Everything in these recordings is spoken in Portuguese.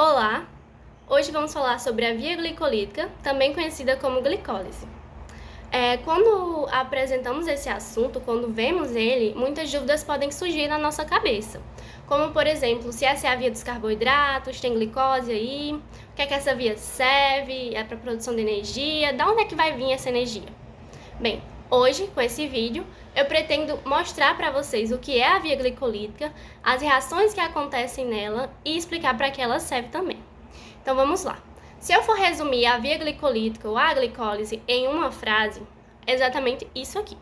Olá! Hoje vamos falar sobre a via glicolítica, também conhecida como glicólise. Quando apresentamos esse assunto, quando vemos ele, muitas dúvidas podem surgir na nossa cabeça. Como, por exemplo, se essa é a via dos carboidratos, tem glicose aí, o que é que essa via serve, é para produção de energia, da onde é que vai vir essa energia? Bem, hoje, com esse vídeo, eu pretendo mostrar para vocês o que é a via glicolítica, as reações que acontecem nela e explicar para que ela serve também. Então vamos lá. Se eu for resumir a via glicolítica ou a glicólise em uma frase, é exatamente isso aqui.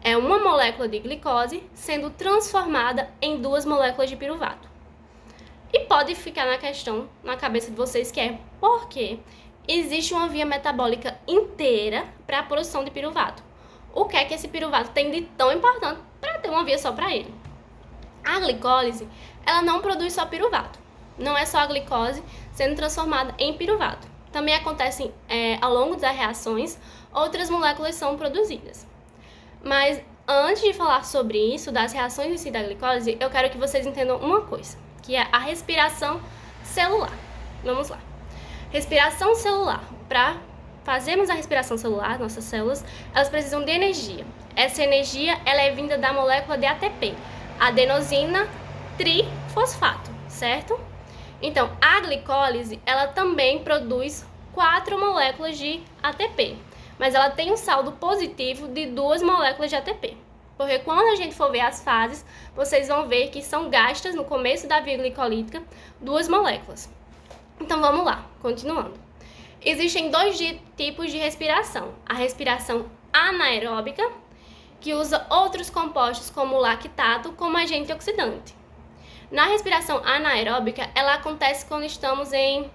É uma molécula de glicose sendo transformada em duas moléculas de piruvato. E pode ficar na cabeça de vocês que é por quê? Existe uma via metabólica inteira para a produção de piruvato. O que é que esse piruvato tem de tão importante para ter uma via só para ele? A glicólise, ela não produz só piruvato. Não é só a glicose sendo transformada em piruvato. Também acontecem ao longo das reações, outras moléculas são produzidas. Mas antes de falar sobre isso, das reações em si da glicólise, eu quero que vocês entendam uma coisa, que é a respiração celular. Vamos lá. Respiração celular. Para fazermos a respiração celular, nossas células, elas precisam de energia. Essa energia ela é vinda da molécula de ATP, adenosina trifosfato, certo? Então, a glicólise, ela também produz 4 moléculas de ATP, mas ela tem um saldo positivo de 2 moléculas de ATP. Porque quando a gente for ver as fases, vocês vão ver que são gastas no começo da via glicolítica 2 moléculas. Então vamos lá, continuando. Existem 2 tipos de respiração. A respiração anaeróbica, que usa outros compostos como o lactato como agente oxidante. Na respiração anaeróbica, ela acontece quando estamos em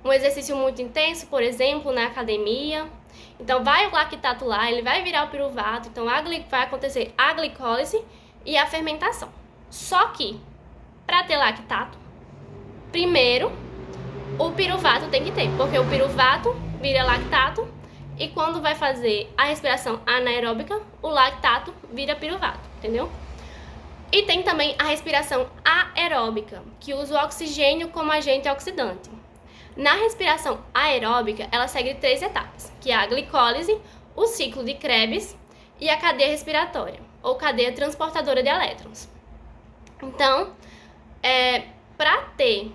um exercício muito intenso, por exemplo, na academia. Então vai o lactato lá, ele vai virar o piruvato, então vai acontecer a glicólise e a fermentação. Só que, para ter lactato, primeiro o piruvato tem que ter, porque o piruvato vira lactato e quando vai fazer a respiração anaeróbica, o lactato vira piruvato, entendeu? E tem também a respiração aeróbica, que usa o oxigênio como agente oxidante. Na respiração aeróbica, ela segue 3 etapas, que é a glicólise, o ciclo de Krebs e a cadeia respiratória, ou cadeia transportadora de elétrons. Então, para ter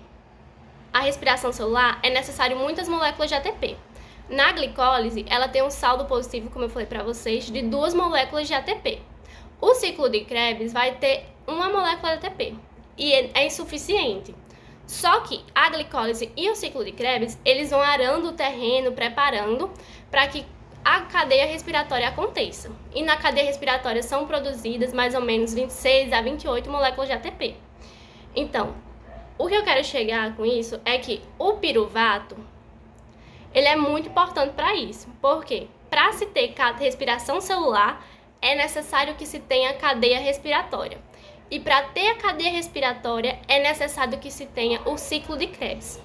a respiração celular, é necessário muitas moléculas de ATP. Na glicólise, ela tem um saldo positivo, como eu falei para vocês, de 2 moléculas de ATP. O ciclo de Krebs vai ter uma molécula de ATP e é insuficiente. Só que a glicólise e o ciclo de Krebs, eles vão arando o terreno, preparando para que a cadeia respiratória aconteça. E na cadeia respiratória são produzidas mais ou menos 26 a 28 moléculas de ATP. Então, o que eu quero chegar com isso é que o piruvato, ele é muito importante para isso. Por quê? Para se ter respiração celular, é necessário que se tenha cadeia respiratória. E para ter a cadeia respiratória, é necessário que se tenha o ciclo de Krebs.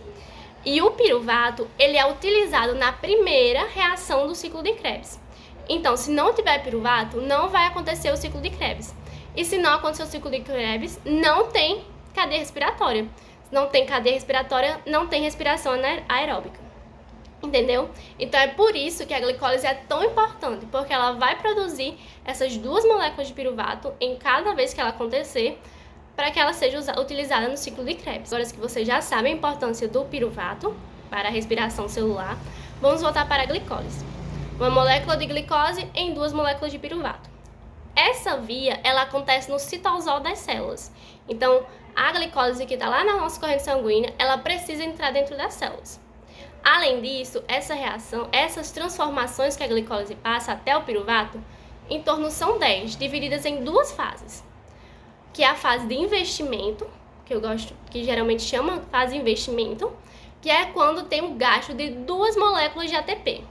E o piruvato, ele é utilizado na primeira reação do ciclo de Krebs. Então, se não tiver piruvato, não vai acontecer o ciclo de Krebs. E se não acontecer o ciclo de Krebs, não tem cadeia respiratória. Se não tem cadeia respiratória, não tem respiração aeróbica. Entendeu? Então é por isso que a glicólise é tão importante, porque ela vai produzir essas 2 moléculas de piruvato em cada vez que ela acontecer, para que ela seja utilizada no ciclo de Krebs. Agora que vocês já sabem a importância do piruvato para a respiração celular, vamos voltar para a glicólise. Uma molécula de glicose em 2 moléculas de piruvato. Essa via, ela acontece no citosol das células. Então, a glicólise que está lá na nossa corrente sanguínea, ela precisa entrar dentro das células. Além disso, essa reação, essas transformações que a glicólise passa até o piruvato, em torno são 10, divididas em 2 fases, que é a fase de investimento, que geralmente chama fase de investimento, que é quando tem o gasto de 2 moléculas de ATP.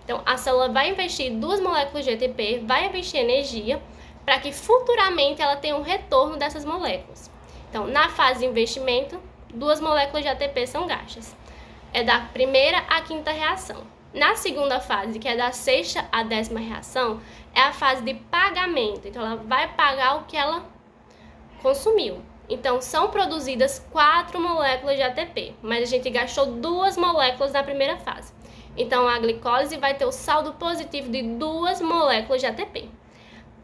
Então, a célula vai investir 2 moléculas de ATP, vai investir energia, para que futuramente ela tenha um retorno dessas moléculas. Então, na fase de investimento, 2 moléculas de ATP são gastas. É da primeira à 5ª reação. Na segunda fase, que é da 6ª à 10ª reação, é a fase de pagamento. Então, ela vai pagar o que ela consumiu. Então, são produzidas 4 moléculas de ATP, mas a gente gastou 2 moléculas na primeira fase. Então, a glicólise vai ter o saldo positivo de 2 moléculas de ATP.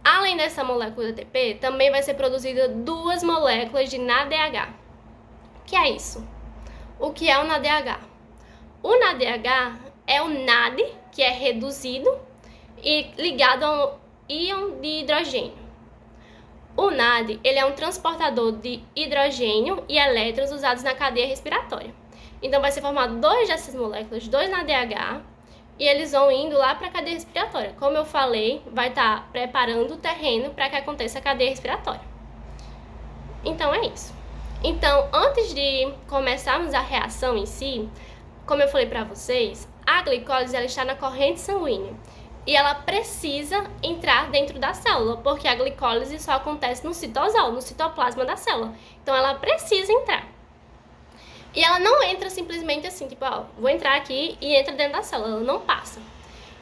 Além dessa molécula de ATP, também vai ser produzida 2 moléculas de NADH. O que é isso? O que é o NADH? O NADH é o NAD, que é reduzido e ligado ao íon de hidrogênio. O NAD, ele é um transportador de hidrogênio e elétrons usados na cadeia respiratória. Então, vai ser formado 2 dessas moléculas, 2 NADH, e eles vão indo lá para a cadeia respiratória. Como eu falei, vai estar preparando o terreno para que aconteça a cadeia respiratória. Então, é isso. Então, antes de começarmos a reação em si, como eu falei para vocês, a glicólise ela está na corrente sanguínea. E ela precisa entrar dentro da célula, porque a glicólise só acontece no citosol, no citoplasma da célula. Então, ela precisa entrar. E ela não entra simplesmente assim, tipo, ó, vou entrar aqui e entra dentro da célula, ela não passa.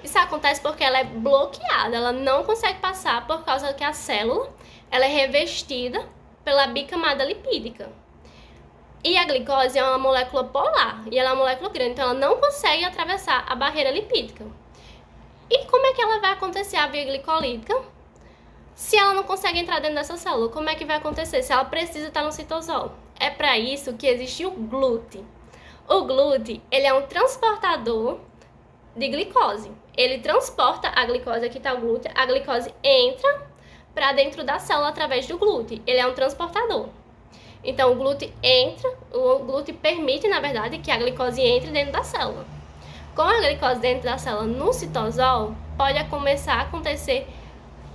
Isso acontece porque ela é bloqueada, ela não consegue passar por causa que a célula ela é revestida pela bicamada lipídica. E a glicose é uma molécula polar, e ela é uma molécula grande, então ela não consegue atravessar a barreira lipídica. E como é que ela vai acontecer a via glicolítica se ela não consegue entrar dentro dessa célula? Como é que vai acontecer se ela precisa estar no citosol? É para isso que existe o glúten. O glúten, ele é um transportador de glicose. Ele transporta a glicose, aqui está o glúten, a glicose entra para dentro da célula através do glúten. Ele é um transportador. Então, o glúten entra, o glúten permite, na verdade, que a glicose entre dentro da célula. Com a glicose dentro da célula no citosol, pode começar a acontecer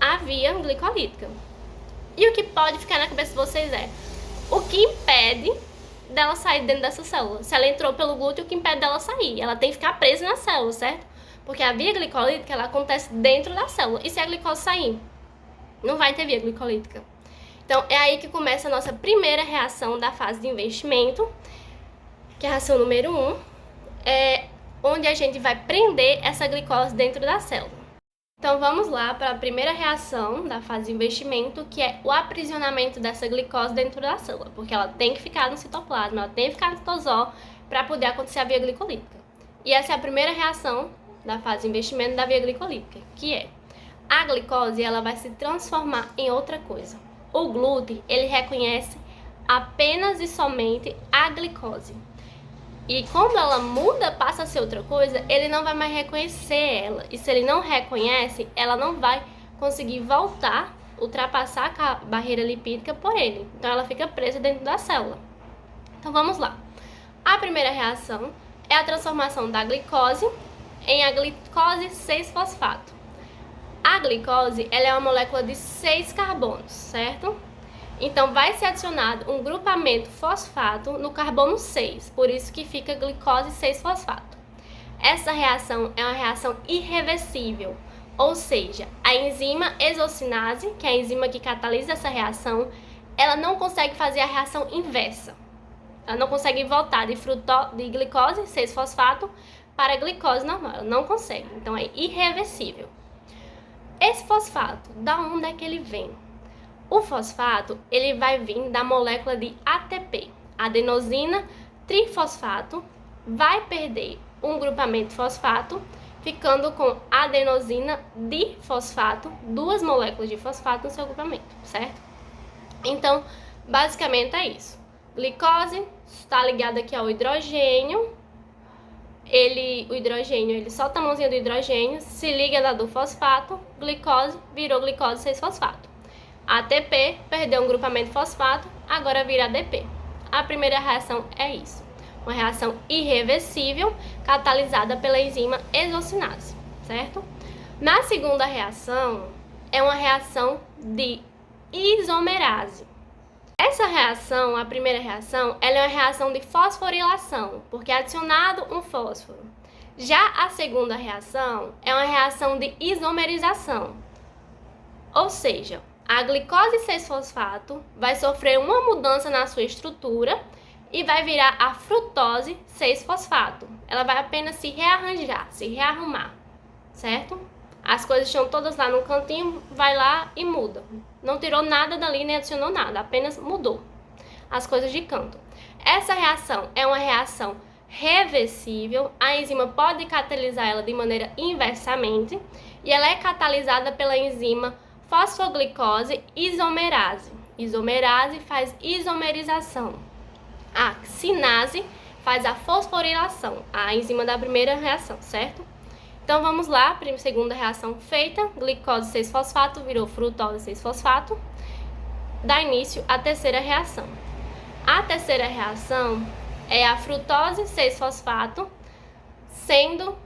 a via glicolítica. E o que pode ficar na cabeça de vocês é o que impede dela sair dentro dessa célula. Se ela entrou pelo glúten, o que impede dela sair? Ela tem que ficar presa na célula, certo? Porque a via glicolítica ela acontece dentro da célula. E se a glicose sair? Não vai ter via glicolítica. Então, é aí que começa a nossa primeira reação da fase de investimento, que é a reação número 1, onde a gente vai prender essa glicose dentro da célula. Então, vamos lá para a primeira reação da fase de investimento, que é o aprisionamento dessa glicose dentro da célula, porque ela tem que ficar no citoplasma, ela tem que ficar no citosol para poder acontecer a via glicolítica. E essa é a primeira reação da fase de investimento da via glicolítica, que é a glicose ela vai se transformar em outra coisa. O glúten, ele reconhece apenas e somente a glicose. E quando ela muda, passa a ser outra coisa, ele não vai mais reconhecer ela. E se ele não reconhece, ela não vai conseguir voltar, ultrapassar a barreira lipídica por ele. Então, ela fica presa dentro da célula. Então, vamos lá. A primeira reação é a transformação da glicose em a glicose 6-fosfato. A glicose ela é uma molécula de 6 carbonos, certo? Então, vai ser adicionado um grupamento fosfato no carbono 6, por isso que fica glicose 6-fosfato. Essa reação é uma reação irreversível, ou seja, a enzima exocinase, que é a enzima que catalisa essa reação, ela não consegue fazer a reação inversa. Ela não consegue voltar de glicose 6-fosfato para glicose normal, ela não consegue, então é irreversível. Esse fosfato, da onde é que ele vem? O fosfato, ele vai vir da molécula de ATP, adenosina trifosfato, vai perder um grupamento fosfato, ficando com adenosina difosfato, 2 moléculas de fosfato no seu grupamento, certo? Então, basicamente é isso. Glicose está ligada aqui ao hidrogênio. O hidrogênio, ele solta a mãozinha do hidrogênio, se liga na do fosfato, glicose, virou glicose 6-fosfato. ATP, perdeu um grupamento fosfato, agora vira ADP. A primeira reação é isso. Uma reação irreversível, catalisada pela enzima exocinase, certo? Na segunda reação, é uma reação de isomerase. Essa reação, a primeira reação, ela é uma reação de fosforilação, porque é adicionado um fósforo. Já a segunda reação é uma reação de isomerização. Ou seja, a glicose 6-fosfato vai sofrer uma mudança na sua estrutura e vai virar a frutose 6-fosfato. Ela vai apenas se rearranjar, se rearrumar, certo? As coisas estão todas lá no cantinho, vai lá e muda. Não tirou nada dali, nem adicionou nada, apenas mudou. as coisas de canto. Essa reação é uma reação reversível, a enzima pode catalisar ela de maneira inversamente e ela é catalisada pela enzima fosfoglicose isomerase. Isomerase faz isomerização. A sinase faz a fosforilação, a enzima da primeira reação, certo? Então vamos lá, segunda reação feita, glicose 6-fosfato virou frutose 6-fosfato, dá início à terceira reação. A terceira reação é a frutose 6-fosfato sendo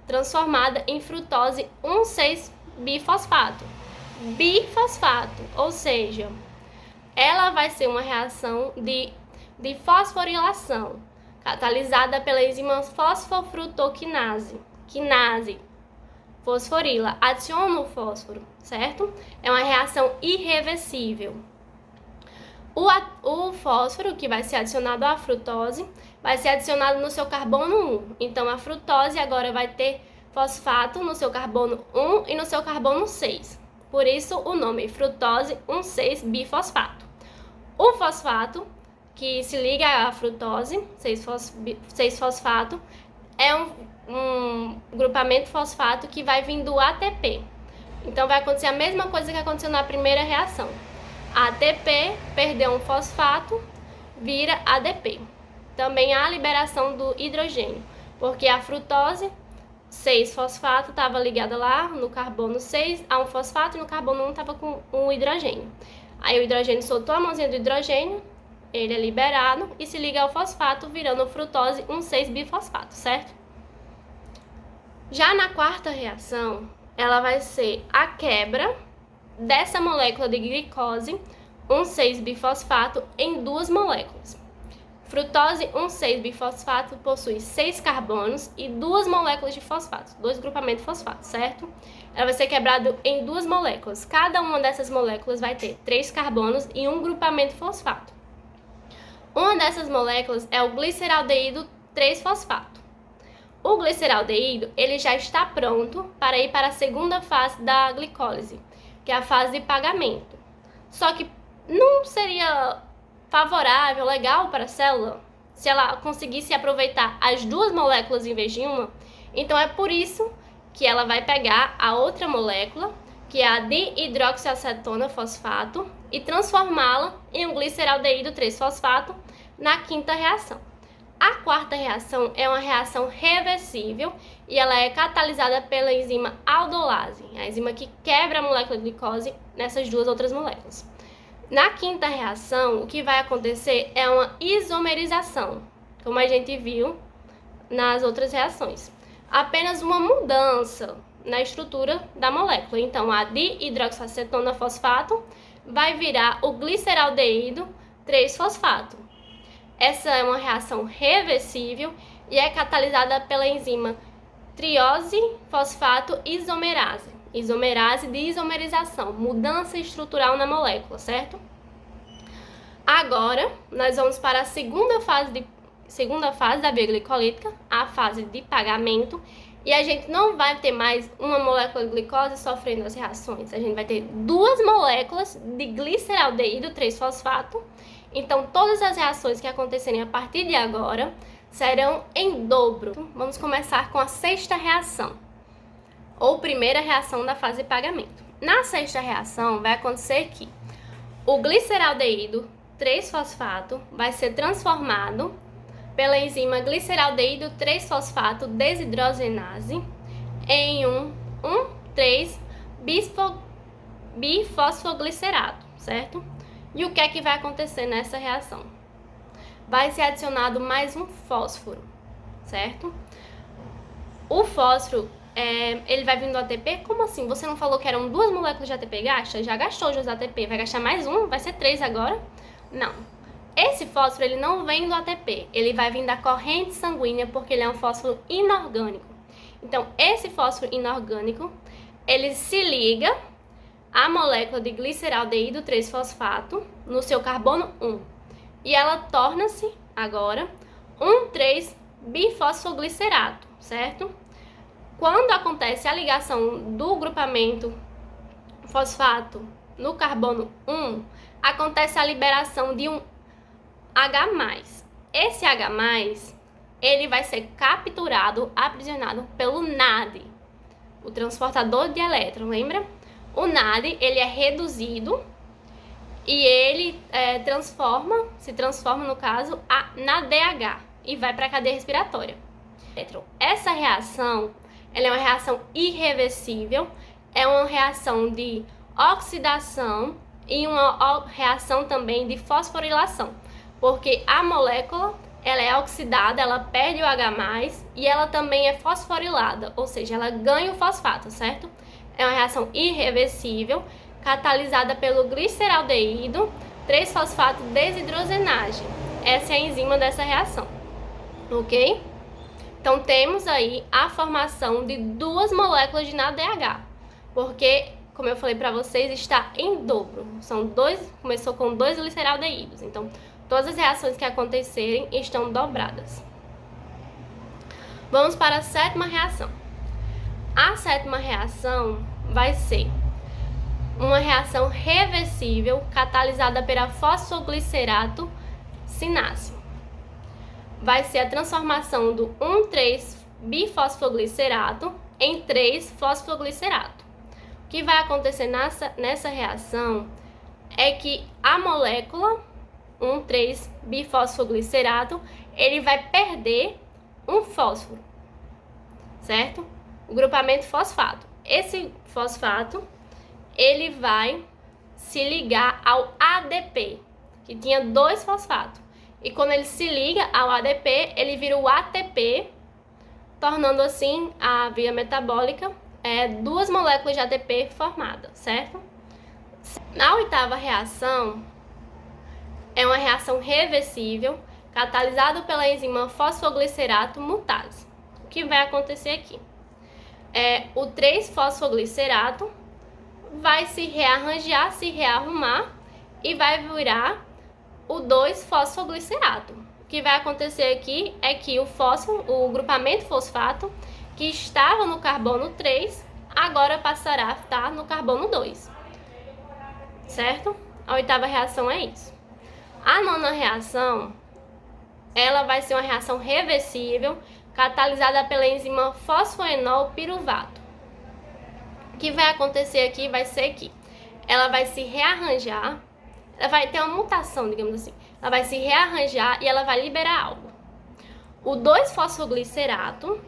transformada em frutose 1,6-bifosfato. Bifosfato, ou seja, ela vai ser uma reação de fosforilação, catalisada pela enzima fosfofrutoquinase. Quinase fosforila, adiciona o fósforo, certo? É uma reação irreversível. O fósforo que vai ser adicionado à frutose vai ser adicionado no seu carbono 1. Então, a frutose agora vai ter fosfato no seu carbono 1 e no seu carbono 6. Por isso, o nome frutose 1,6-bifosfato. O fosfato, que se liga à frutose 6-fosfato, é um grupamento fosfato que vai vir do ATP. Então, vai acontecer a mesma coisa que aconteceu na primeira reação. ATP perdeu um fosfato, vira ADP. Também há a liberação do hidrogênio, porque a frutose 6-fosfato estava ligada lá no carbono 6 a um fosfato e no carbono 1 estava com um hidrogênio. Aí o hidrogênio soltou a mãozinha do hidrogênio, ele é liberado e se liga ao fosfato, virando frutose 1,6-bifosfato, certo? Já na quarta reação, ela vai ser a quebra dessa molécula de glicose 1,6-bifosfato em duas moléculas. Frutose 1,6-bifosfato possui 6 carbonos e 2 moléculas de fosfato, 2 grupamentos de fosfato, certo? Ela vai ser quebrada em 2 moléculas. Cada uma dessas moléculas vai ter 3 carbonos e 1 grupamento de fosfato. Uma dessas moléculas é o gliceraldeído 3-fosfato. O gliceraldeído, ele já está pronto para ir para a segunda fase da glicólise, que é a fase de pagamento. Só que não seria favorável, legal para a célula, se ela conseguisse aproveitar as 2 moléculas em vez de uma. Então é por isso que ela vai pegar a outra molécula, que é a dihidroxiacetona fosfato, e transformá-la em um gliceraldeído 3-fosfato na quinta reação. A quarta reação é uma reação reversível e ela é catalisada pela enzima aldolase, a enzima que quebra a molécula de glicose nessas 2 outras moléculas. Na quinta reação, o que vai acontecer é uma isomerização, como a gente viu nas outras reações. Apenas uma mudança na estrutura da molécula. Então, a dihidroxiacetona fosfato vai virar o gliceraldeído 3-fosfato. Essa é uma reação reversível e é catalisada pela enzima triose fosfato isomerase. Isomerase de isomerização, mudança estrutural na molécula, certo? Agora, nós vamos para a segunda fase da via glicolítica, a fase de pagamento, e a gente não vai ter mais uma molécula de glicose sofrendo as reações, a gente vai ter 2 moléculas de gliceraldeído 3-fosfato. Então, todas as reações que acontecerem a partir de agora serão em dobro. Vamos começar com a sexta reação, ou primeira reação da fase de pagamento. Na sexta reação, vai acontecer que o gliceraldeído 3-fosfato vai ser transformado pela enzima gliceraldeído 3-fosfato desidrogenase em um 1,3-bifosfoglicerato, certo? E o que é que vai acontecer nessa reação? Vai ser adicionado mais um fósforo, certo? O fósforo, ele vai vir do ATP? Como assim? Você não falou que eram 2 moléculas de ATP gasta? Já gastou de ATP, vai gastar mais um? Vai ser 3 agora? Não. Esse fósforo, ele não vem do ATP, ele vai vir da corrente sanguínea porque ele é um fósforo inorgânico. Então, esse fósforo inorgânico, ele se liga à molécula de gliceraldeído 3-fosfato no seu carbono 1. E ela torna-se, agora, 1,3-bifosfoglicerato, certo? Quando acontece a ligação do grupamento fosfato no carbono 1, acontece a liberação de um H+. Esse H+, ele vai ser capturado, aprisionado pelo NAD, o transportador de elétron, lembra? O NAD, ele é reduzido e ele se transforma no caso, na DH e vai para a cadeia respiratória. Essa reação, ela é uma reação irreversível, é uma reação de oxidação e uma reação também de fosforilação, porque a molécula ela é oxidada, ela perde o H+, e ela também é fosforilada, ou seja, ela ganha o fosfato, certo? É uma reação irreversível, catalisada pelo gliceraldeído 3-fosfato desidrogenase. Essa é a enzima dessa reação, ok? Então, temos aí a formação de 2 moléculas de NADH, porque, como eu falei para vocês, está em dobro. Começou com 2 gliceraldeídos, então todas as reações que acontecerem estão dobradas. Vamos para a 7ª reação. A 7ª reação vai ser uma reação reversível catalisada pela fosfoglicerato cináceo. Vai ser a transformação do 1,3-bifosfoglicerato em 3-fosfoglicerato. O que vai acontecer nessa reação é que a molécula 1,3-bifosfoglicerato, ele vai perder um fósforo, certo? O grupamento fosfato. Esse fosfato, ele vai se ligar ao ADP, que tinha 2 fosfatos. E quando ele se liga ao ADP, ele vira o ATP, tornando assim a via metabólica 2 moléculas de ATP formadas, certo? Na 8ª reação, é uma reação reversível, catalisada pela enzima fosfoglicerato mutase. O que vai acontecer aqui? O 3-fosfoglicerato vai se rearranjar, se rearrumar e vai virar o 2-fosfoglicerato. O que vai acontecer aqui é que o grupamento fosfato, que estava no carbono 3, agora passará a estar no carbono 2. Certo? A 8ª reação é isso. A 9ª reação, ela vai ser uma reação reversível, catalisada pela enzima fosfoenol piruvato. O que vai acontecer aqui vai ser que ela vai se rearranjar, ela vai ter uma mutação, digamos assim. Ela vai se rearranjar e ela vai liberar algo. O 2-fosfoglicerato,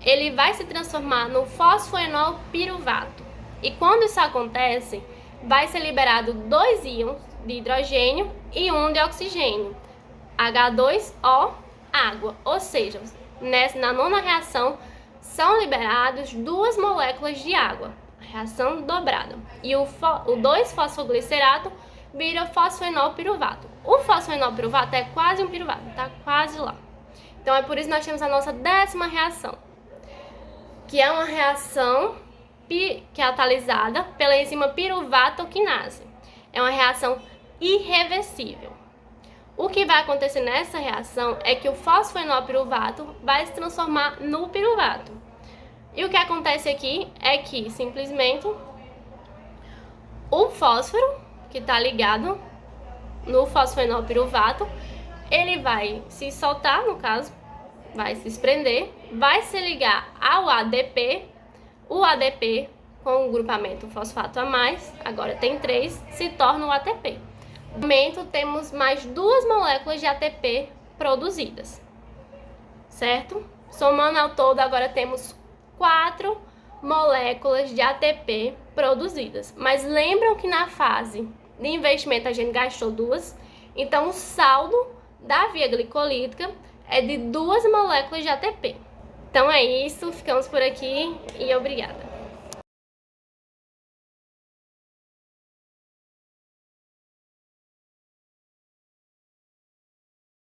ele vai se transformar no fosfoenol piruvato. E quando isso acontece, vai ser liberado 2 íons de hidrogênio e 1 de oxigênio, H2O, água. Ou seja, na 9ª reação são liberados 2 moléculas de água, reação dobrada. E o 2-fosfoglicerato vira fosfoenol piruvato. O fosfoenol piruvato é quase um piruvato, tá quase lá. Então é por isso que nós temos a nossa 10ª reação, que é uma reação catalisada pela enzima piruvatoquinase. É uma reação irreversível. O que vai acontecer nessa reação é que o fosfoenol piruvato vai se transformar no piruvato. E o que acontece aqui é que simplesmente o fósforo que está ligado no fosfoenol piruvato, ele vai se soltar, no caso, vai se desprender, vai se ligar ao ADP, o ADP com o grupamento fosfato a mais, agora tem 3, se torna o ATP. No momento temos mais 2 moléculas de ATP produzidas, certo? Somando ao todo, agora temos 4 moléculas de ATP produzidas. Mas lembram que na fase de investimento a gente gastou 2, então o saldo da via glicolítica é de 2 moléculas de ATP. Então é isso, ficamos por aqui e obrigada.